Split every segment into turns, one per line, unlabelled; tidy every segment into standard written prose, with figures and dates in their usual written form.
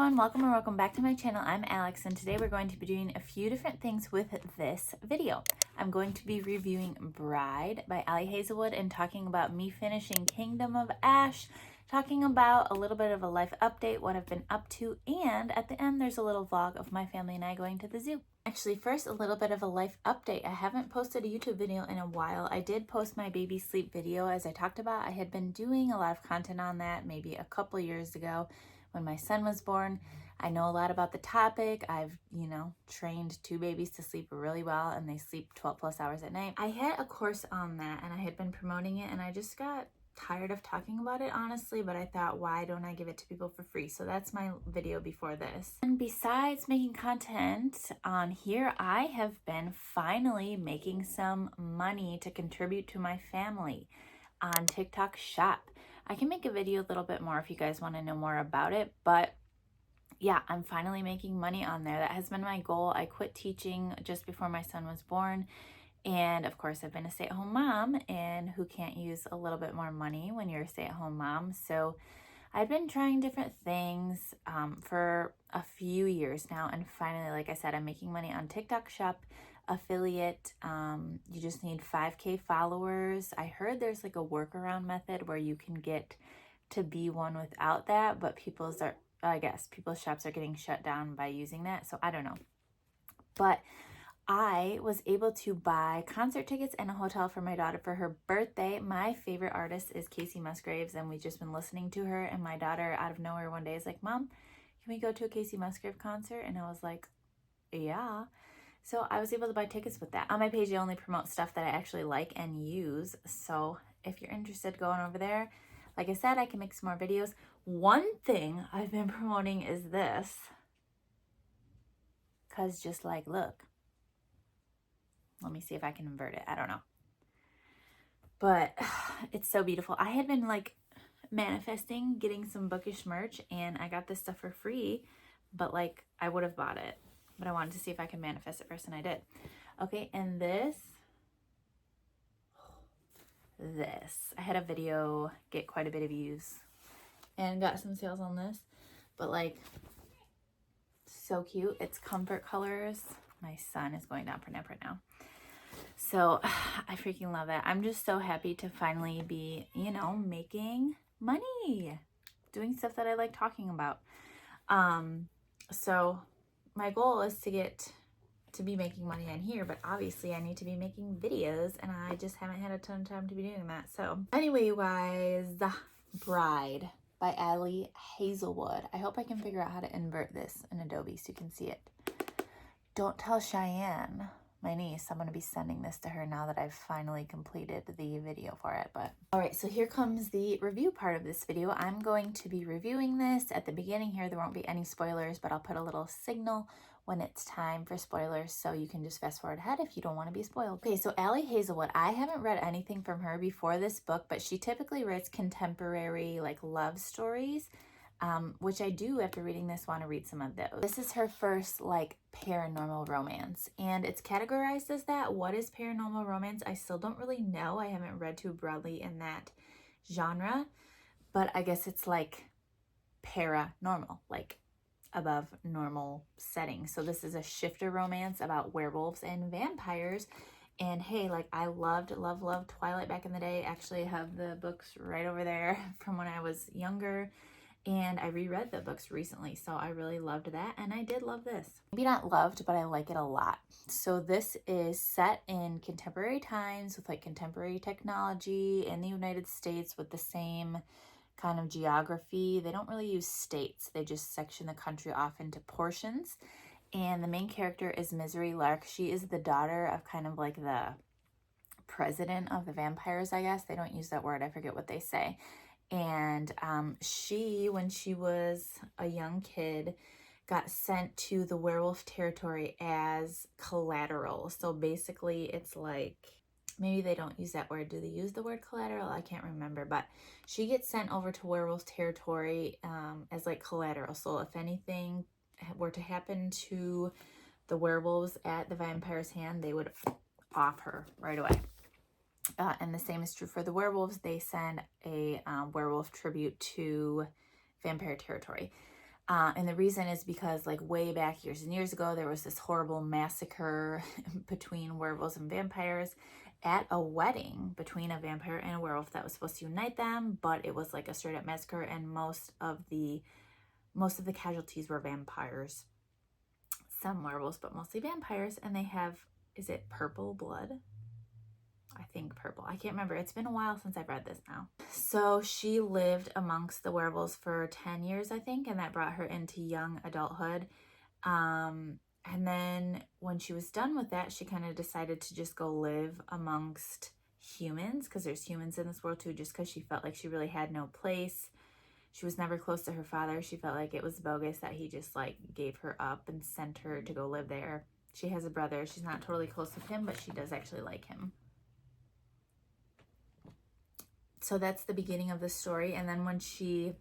everyone, welcome or welcome back to my channel. I'm Alex and today we're going to be doing a few different things with this video. I'm going to be reviewing Bride by Ali Hazelwood and talking about me finishing Kingdom of Ash, talking about a little bit of a life update, what I've been up to, and at the end there's a little vlog of my family and I going to the zoo. Actually, first a little bit of a life update. I haven't posted a YouTube video in a while. I did post my baby sleep video as I talked about. I had been doing a lot of content on that maybe a couple years ago when my son was born. I know a lot about the topic. I've, trained two babies to sleep really well and they sleep 12 plus hours at night. I had a course on that and I had been promoting it and I just got tired of talking about it, honestly, but I thought, why don't I give it to people for free? So that's my video before this. And besides making content on here, I have been finally making some money to contribute to my family on TikTok Shop. I can make a video a little bit more if you guys want to know more about it, but yeah, I'm finally making money on there. That has been my goal. I quit teaching just before my son was born. And of course, I've been a stay-at-home mom, and who can't use a little bit more money when you're a stay-at-home mom? So I've been trying different things for a few years now. And finally, like I said, I'm making money on TikTok Shop affiliate. You just need 5K followers. I heard there's like a workaround method where you can get to be one without that, but people's shops are getting shut down by using that. So I don't know. But I was able to buy concert tickets and a hotel for my daughter for her birthday. My favorite artist is Casey Musgraves, and we've just been listening to her. And my daughter, out of nowhere one day, is like, "Mom, can we go to a Casey Musgrave concert?" And I was like, "Yeah." So I was able to buy tickets with that. On my page, I only promote stuff that I actually like and use. So if you're interested, going over there. Like I said, I can make some more videos. One thing I've been promoting is this. Because just like, look. Let me see if I can invert it. I don't know. But it's so beautiful. I had been like manifesting getting some bookish merch and I got this stuff for free, but like I would have bought it, but I wanted to see if I could manifest it first and I did. Okay, and this, I had a video get quite a bit of views and got some sales on this, but like so cute. It's comfort colors. My son is going down for nap right now. So I freaking love it. I'm just so happy to finally be, making money, doing stuff that I like talking about. So my goal is to be making money on here, but obviously I need to be making videos and I just haven't had a ton of time to be doing that. So anyway, you guys, Bride by Ali Hazelwood. I hope I can figure out how to invert this in Adobe so you can see it. Don't tell Cheyenne, my niece, I'm going to be sending this to her now that I've finally completed the video for it. But all right, so here comes the review part of this video. I'm going to be reviewing this. At the beginning here, there won't be any spoilers, but I'll put a little signal when it's time for spoilers, so you can just fast forward ahead if you don't want to be spoiled. Okay, so Ali Hazelwood, I haven't read anything from her before this book, but she typically writes contemporary like love stories. Which I do, after reading this, want to read some of those. This is her first like paranormal romance, and it's categorized as that. What is paranormal romance? I still don't really know. I haven't read too broadly in that genre, but I guess it's like paranormal, like above normal setting. So this is a shifter romance about werewolves and vampires. And hey, like I loved Twilight back in the day. Actually, I have the books right over there from when I was younger. And I reread the books recently, so I really loved that, and I did love this. Maybe not loved, but I like it a lot. So this is set in contemporary times with like contemporary technology in the United States with the same kind of geography. They don't really use states. They just section the country off into portions. And the main character is Misery Lark. She is the daughter of kind of like the president of the vampires, I guess. They don't use that word. I forget what they say. And she, when she was a young kid, got sent to the werewolf territory as collateral. So basically it's like, maybe they don't use that word. Do they use the word collateral? I can't remember. But she gets sent over to werewolf territory as like collateral. So if anything were to happen to the werewolves at the vampire's hand, they would off her right away. And the same is true for the werewolves. They send a werewolf tribute to vampire territory. And the reason is because like way back years and years ago, there was this horrible massacre between werewolves and vampires at a wedding between a vampire and a werewolf that was supposed to unite them, but it was like a straight up massacre, and most of the casualties were vampires. Some werewolves, but mostly vampires, and they have, is it purple blood? I think purple. I can't remember. It's been a while since I've read this now. So she lived amongst the werewolves for 10 years, I think, and that brought her into young adulthood. And then when she was done with that, she kind of decided to just go live amongst humans, because there's humans in this world too, just because she felt like she really had no place. She was never close to her father. She felt like it was bogus that he just like gave her up and sent her to go live there. She has a brother. She's not totally close with him, but she does actually like him. So that's the beginning of the story. And then when she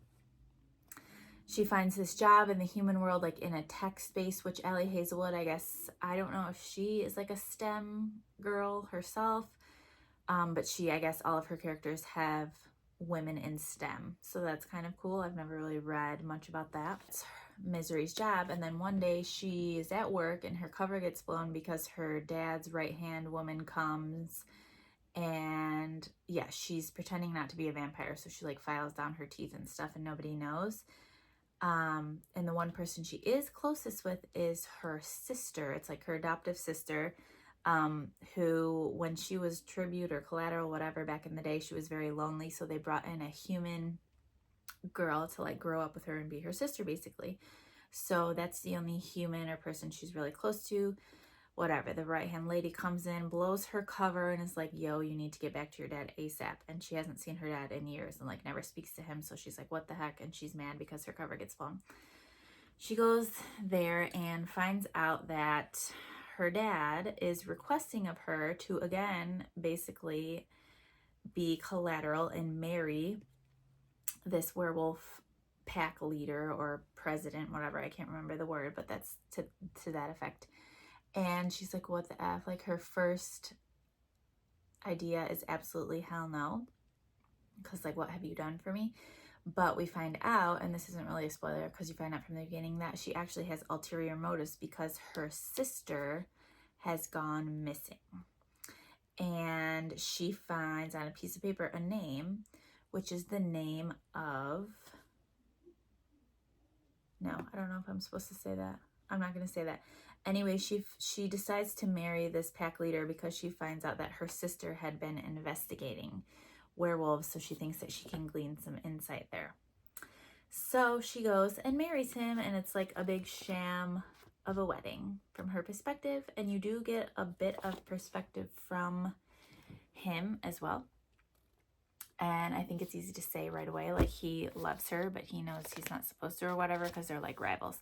finds this job in the human world, like in a tech space, which Ellie Hazelwood, I guess, I don't know if she is like a STEM girl herself, but I guess all of her characters have women in STEM. So that's kind of cool. I've never really read much about that. It's Misery's job. And then one day she is at work and her cover gets blown because her dad's right-hand woman comes, and yeah, she's pretending not to be a vampire. So she like files down her teeth and stuff and nobody knows. And the one person she is closest with is her sister. It's like her adoptive sister, who when she was tribute or collateral, whatever, back in the day, she was very lonely. So they brought in a human girl to like grow up with her and be her sister basically. So that's the only human or person she's really close to. Whatever, the right-hand lady comes in, blows her cover, and is like, yo, you need to get back to your dad ASAP. And she hasn't seen her dad in years and like never speaks to him. So she's like, what the heck? And she's mad because her cover gets blown. She goes there and finds out that her dad is requesting of her to, again, basically be collateral and marry this werewolf pack leader or president, whatever. I can't remember the word, but that's to that effect. And she's like, what the F? Like, her first idea is absolutely hell no. Because, like, what have you done for me? But we find out, and this isn't really a spoiler because you find out from the beginning, that she actually has ulterior motives because her sister has gone missing. And she finds on a piece of paper a name, which is the name of... No, I don't know if I'm supposed to say that. I'm not going to say that. Anyway, she decides to marry this pack leader because she finds out that her sister had been investigating werewolves, so she thinks that she can glean some insight there. So she goes and marries him, and it's like a big sham of a wedding from her perspective, and you do get a bit of perspective from him as well. And I think it's easy to say right away, like, he loves her, but he knows he's not supposed to or whatever because they're like rivals.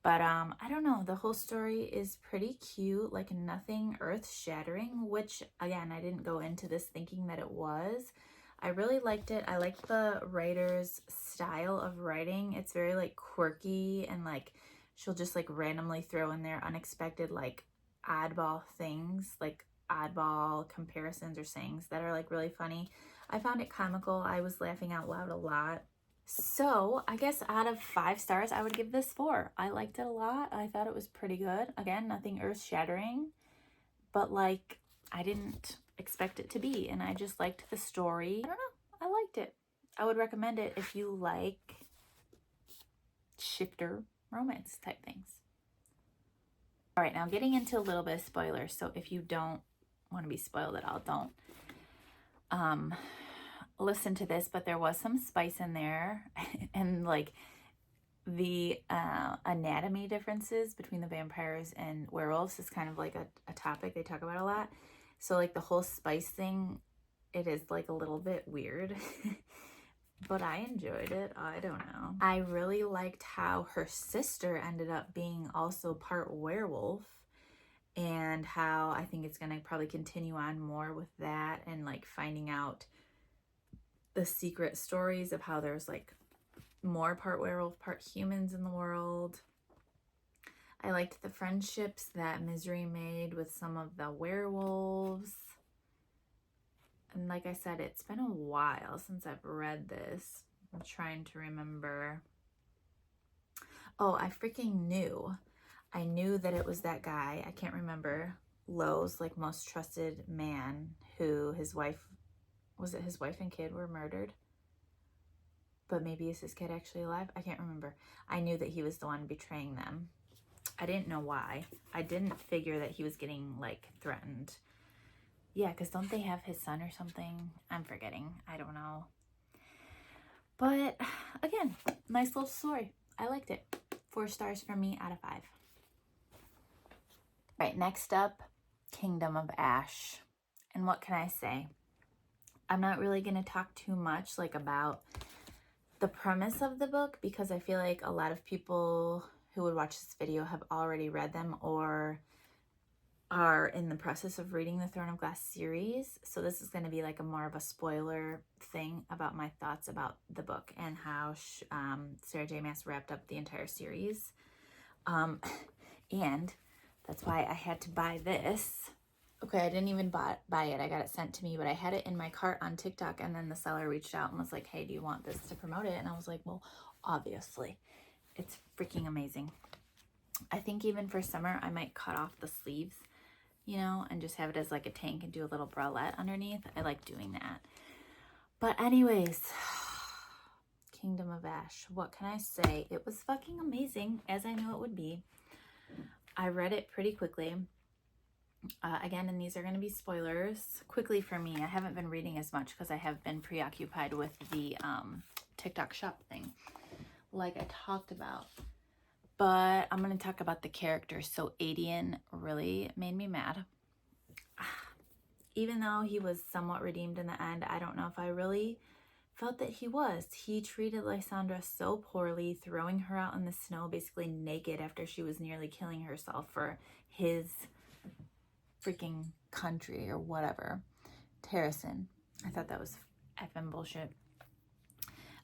But I don't know, the whole story is pretty cute, like nothing earth-shattering, which, again, I didn't go into this thinking that it was. I really liked it. I like the writer's style of writing. It's very, like, quirky, and, like, she'll just, like, randomly throw in there unexpected, like, oddball things, like oddball comparisons or sayings that are, like, really funny. I found it comical. I was laughing out loud a lot. So I guess out of 5 stars, I would give this 4. I liked it a lot. I thought it was pretty good. Again, nothing earth-shattering, but like I didn't expect it to be, and I just liked the story. I don't know. I liked it. I would recommend it if you like shifter romance type things. All right, now getting into a little bit of spoilers. So if you don't want to be spoiled at all, don't listen to this, but there was some spice in there and like the anatomy differences between the vampires and werewolves is kind of like a topic they talk about a lot. So like the whole spice thing, it is like a little bit weird, but I enjoyed it. I don't know. I really liked how her sister ended up being also part werewolf, and how I think it's gonna probably continue on more with that, and like finding out the secret stories of how there's like more part werewolf, part humans in the world. I liked the friendships that Misery made with some of the werewolves. And like I said, it's been a while since I've read this. I'm trying to remember. Oh, I freaking knew. I knew that it was that guy. I can't remember. Lowe's, like, most trusted man, who his wife, was it his wife and kid were murdered? But maybe is his kid actually alive? I can't remember. I knew that he was the one betraying them. I didn't know why. I didn't figure that he was getting, like, threatened. Yeah, because don't they have his son or something? I'm forgetting. I don't know. But, again, nice little story. I liked it. 4 stars from me out of 5. Right, next up, Kingdom of Ash. And what can I say? I'm not really going to talk too much, like, about the premise of the book, because I feel like a lot of people who would watch this video have already read them or are in the process of reading the Throne of Glass series. So this is going to be like a more of a spoiler thing about my thoughts about the book and how Sarah J. Maas wrapped up the entire series. And that's why I had to buy this. Okay, I didn't even buy it. I got it sent to me, but I had it in my cart on TikTok, and then the seller reached out and was like, hey, do you want this to promote it? And I was like, well, obviously. It's freaking amazing. I think even for summer, I might cut off the sleeves, you know, and just have it as like a tank and do a little bralette underneath. I like doing that. But anyways, Kingdom of Ash. What can I say? It was fucking amazing, as I knew it would be. I read it pretty quickly. Again, and these are going to be spoilers quickly for me. I haven't been reading as much because I have been preoccupied with the TikTok shop thing, like I talked about. But I'm going to talk about the characters. So Aelin really made me mad. Even though he was somewhat redeemed in the end, I don't know if I really felt that he was. He treated Lysandra so poorly, throwing her out in the snow basically naked after she was nearly killing herself for his freaking country or whatever. Terrasin. I thought that was effing bullshit.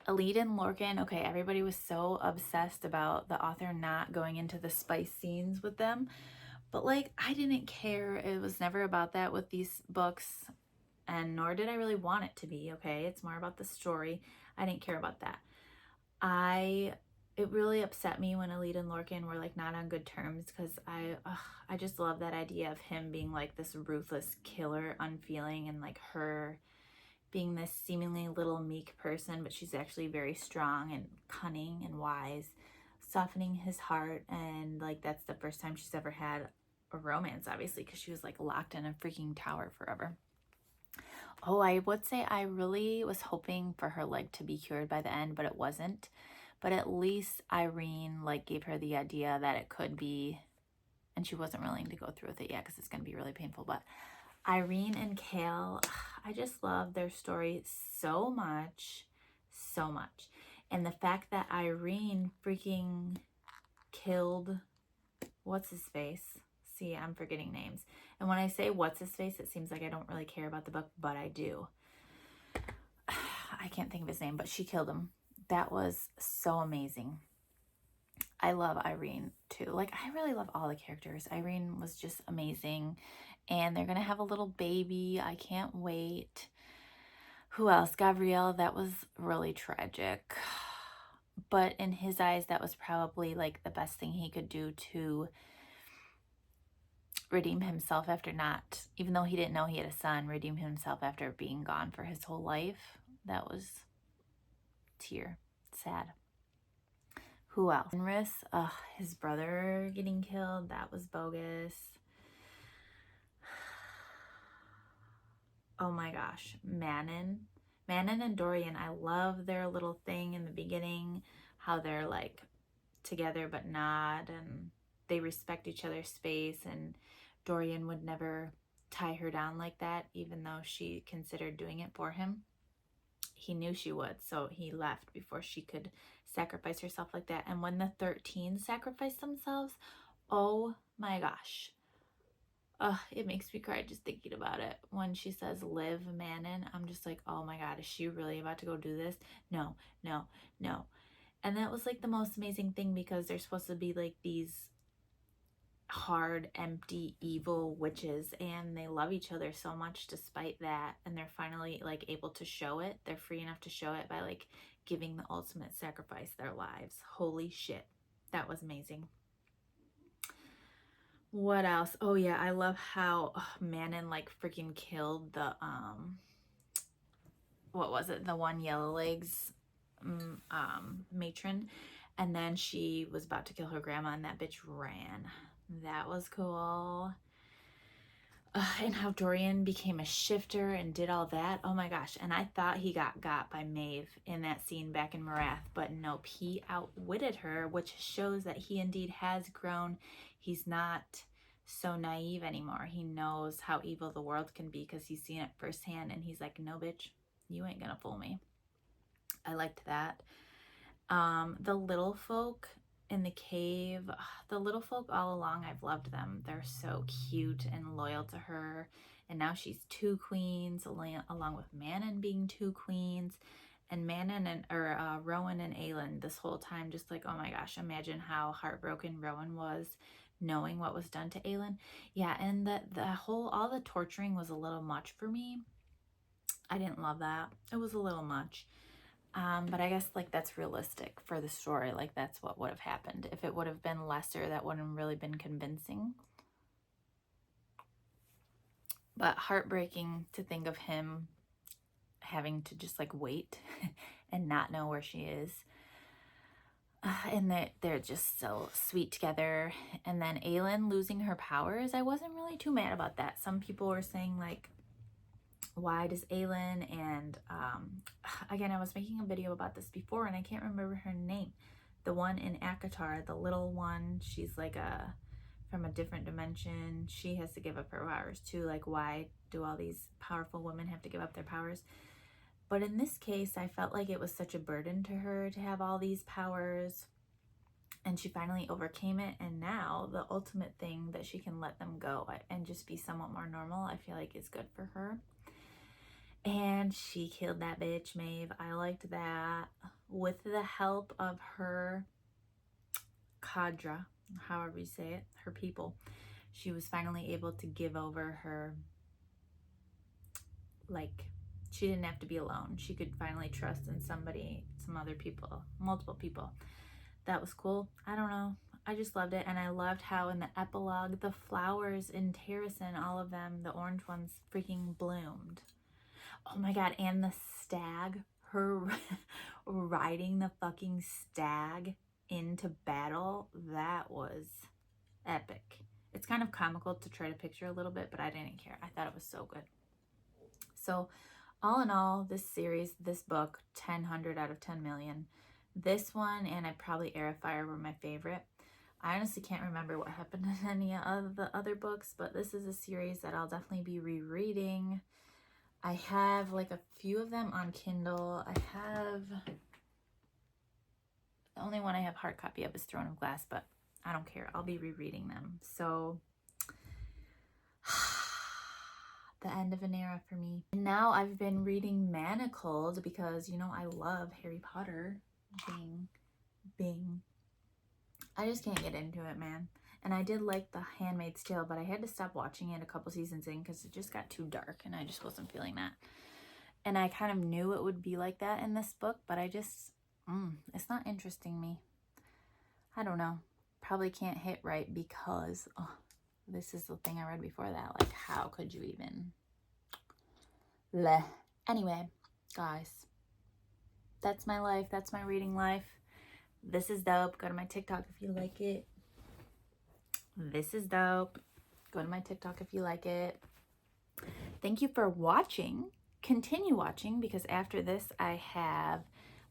Aelin and Lorcan, okay, everybody was so obsessed about the author not going into the spice scenes with them, but like, I didn't care. It was never about that with these books, and nor did I really want it to be, okay? It's more about the story. I didn't care about that. It really upset me when Aelin and Lorcan were like not on good terms, because I just love that idea of him being like this ruthless killer, unfeeling, and like her being this seemingly little meek person, but she's actually very strong and cunning and wise, softening his heart. And like, that's the first time she's ever had a romance, obviously, because she was like locked in a freaking tower forever. Oh, I would say I really was hoping for her leg to be cured by the end, but it wasn't. But at least Irene like gave her the idea that it could be, and she wasn't willing to go through with it yet because it's going to be really painful. But Irene and Kale, I just love their story so much, so much. And the fact that Irene freaking killed, what's his face? See, I'm forgetting names. And when I say what's his face, it seems like I don't really care about the book, but I do. I can't think of his name, but she killed him. That was so amazing. I love Irene too. Like, I really love all the characters. Irene was just amazing. And they're going to have a little baby. I can't wait. Who else? Gabrielle, that was really tragic. But in his eyes, that was probably like the best thing he could do to redeem himself after not, even though he didn't know he had a son, redeem himself after being gone for his whole life. That was tear. Sad. Who else? Fenris, his brother getting killed. That was bogus. Oh my gosh. Manon and Dorian, I love their little thing in the beginning, how they're like together but not, and they respect each other's space, and Dorian would never tie her down like that, even though she considered doing it for him. He knew she would, so he left before she could sacrifice herself like that. And when the 13 sacrificed themselves, oh my gosh. It makes me cry just thinking about it. When she says live Manon, I'm just like, oh my god, is she really about to go do this? No, no, no. And that was like the most amazing thing, because they're supposed to be like these hard, empty, evil witches, and they love each other so much despite that, and they're finally like able to show it. They're free enough to show it by like giving the ultimate sacrifice, their lives. Holy shit. that was amazing. What else? Oh yeah, I love how Manon like freaking killed the what was it, the one Yellow Legs matron, and then she was about to kill her grandma and that bitch ran. That was cool. And how Dorian became a shifter and did all that. Oh my gosh. And I thought he got by Maeve in that scene back in Morath, but nope, he outwitted her, which shows that he indeed has grown. He's not so naive anymore. He knows how evil the world can be because he's seen it firsthand, and he's like, no bitch, you ain't gonna fool me. I liked that. The little folk in the cave, the little folk all along, I've loved them. They're so cute and loyal to her, and now she's two queens along with Manon being two queens, and Manon and Rowan and Aelin this whole time, just like, oh my gosh, imagine how heartbroken Rowan was knowing what was done to Aelin. Yeah, and all the torturing was a little much for me. I didn't love that. It was a little much. But I guess like that's realistic for the story. Like that's what would have happened. If it would have been lesser, that wouldn't have really been convincing. But heartbreaking to think of him having to just like wait and not know where she is. And they're just so sweet together. And then Aelin losing her powers, I wasn't really too mad about that. Some people were saying like, why does Aelin, and again, I was making a video about this before and I can't remember her name, the one in Akatar, the little one, she's like from a different dimension, she has to give up her powers too. Like, why do all these powerful women have to give up their powers? But in this case, I felt like it was such a burden to her to have all these powers, and she finally overcame it, and now the ultimate thing that she can let them go and just be somewhat more normal, I feel like is good for her. And she killed that bitch, Maeve. I liked that. With the help of her cadre, however you say it, her people, she was finally able to give over her, like, she didn't have to be alone. She could finally trust in somebody, some other people, multiple people. That was cool. I don't know. I just loved it. And I loved how in the epilogue, the flowers in Terrasen, all of them, the orange ones, freaking bloomed. Oh my god, and the stag, her riding the fucking stag into battle, that was epic. It's kind of comical to try to picture a little bit, but I didn't care. I thought it was so good. So all in all, this series, this book, 10 out of 10 million. This one and I probably Air of Fire were my favorite. I honestly can't remember what happened in any of the other books, but this is a series that I'll definitely be rereading. I have like a few of them on Kindle. I have, the only one I have hard copy of is Throne of Glass, but I don't care. I'll be rereading them. So the end of an era for me. And now I've been reading Manacled because, you know, I love Harry Potter. Bing, bing. I just can't get into it, man. And I did like The Handmaid's Tale, but I had to stop watching it a couple seasons in because it just got too dark and I just wasn't feeling that. And I kind of knew it would be like that in this book, but I just, it's not interesting me. I don't know. Probably can't hit right because this is the thing I read before that. Like, how could you even? Bleh. Anyway, guys, that's my life. That's my reading life. This is dope. Go to my TikTok if you like it. This is dope. Go to my TikTok if you like it. Thank you for watching. Continue watching because after this I have,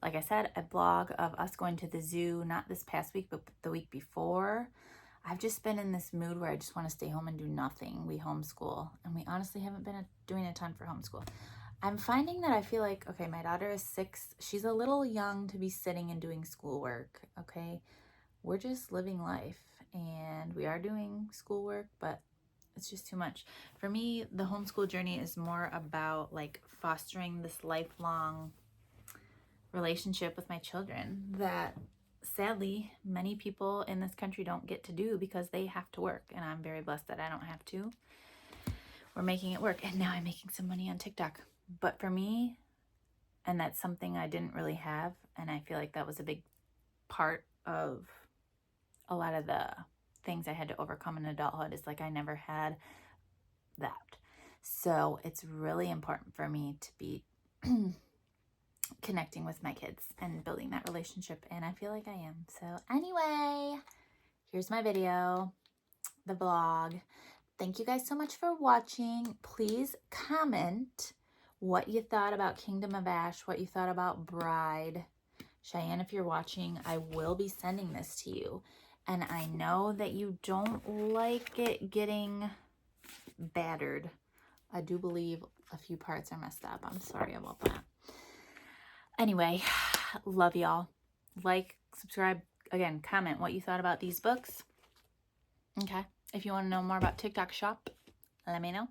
like I said, a blog of us going to the zoo, not this past week, but the week before. I've just been in this mood where I just want to stay home and do nothing. We homeschool, and we honestly haven't been doing a ton for homeschool. I'm finding that I feel like, okay, my daughter is 6. She's a little young to be sitting and doing schoolwork, okay? We're just living life, and we are doing schoolwork, but it's just too much. For me, the homeschool journey is more about like fostering this lifelong relationship with my children that sadly many people in this country don't get to do because they have to work, and I'm very blessed that I don't have to. We're making it work, and now I'm making some money on TikTok. But for me, and that's something I didn't really have, and I feel like that was a big part of a lot of the things I had to overcome in adulthood. It's like I never had that. So it's really important for me to be connecting with my kids and building that relationship, and I feel like I am. So anyway, here's my video, the vlog. Thank you guys so much for watching. Please comment what you thought about Kingdom of Ash, what you thought about Bride. Cheyenne, if you're watching, I will be sending this to you. And I know that you don't like it getting battered. I do believe a few parts are messed up. I'm sorry about that. Anyway, love y'all. Like, subscribe, again, comment what you thought about these books. Okay. If you want to know more about TikTok Shop, let me know.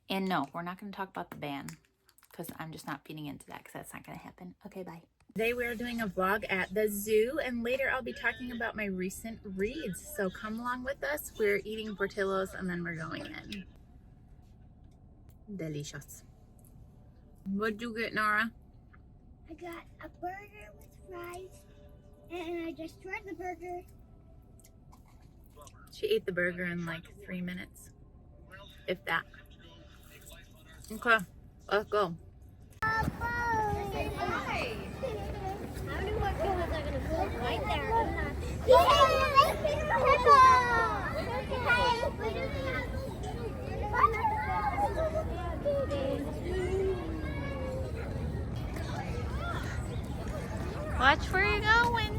And no, we're not going to talk about the ban because I'm just not feeding into that because that's not going to happen. Okay, bye. Today we are doing a vlog at the zoo, and later I'll be talking about my recent reads. So come along with us. We're eating Portillo's and then we're going in. Delicious. What'd you get, Nora?
I got a burger with fries, and I just tried the burger.
She ate the burger in like 3 minutes, if that. Okay, let's go.
How do I feel like I'm gonna go right there?
Watch where you're going.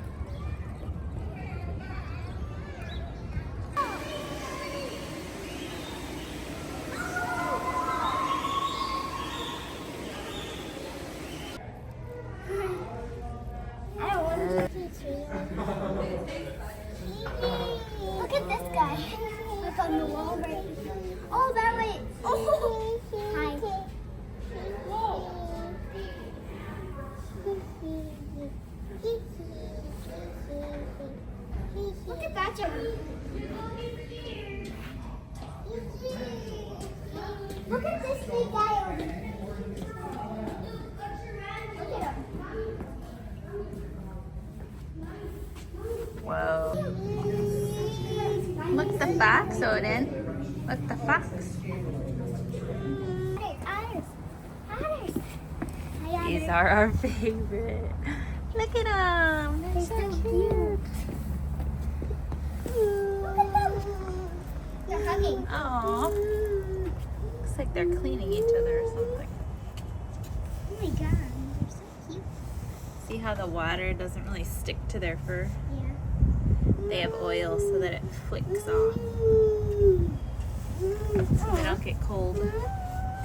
Look at this guy. Up on the wall right. Oh, that way. Oh, hi. Look at that jump. Look at this big guy over there. Look at him.
Whoa. Look, the fox, Odin. Look, the fox.
Otters.
These are our favorite. Look at them. They're so cute.
Look at them. They're hugging.
Aww. Looks like they're cleaning each other or something.
Oh my god, they're so cute.
See how the water doesn't really stick to their fur?
Yeah.
They have oil so that it flicks off. So they don't get cold.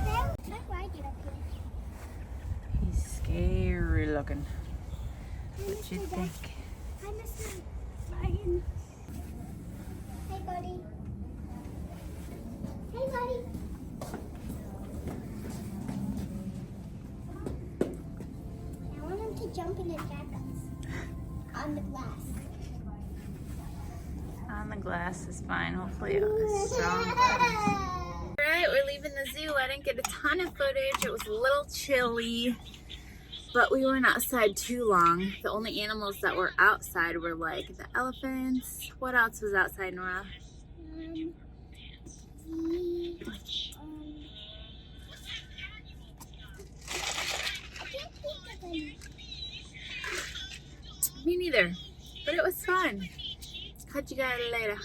How do I get up here?
He's scary looking. What you think?
Hi, Mr. Lion. Hey, buddy. Hey, buddy. I want him to jump and attack us on the glass.
On the glass is fine. Hopefully it's strong. Alright, we're leaving the zoo. I didn't get a ton of footage. It was a little chilly. But we weren't outside too long. The only animals that were outside were like the elephants. What else was outside, Nora? Me neither. But it was fun. Catch you guys later.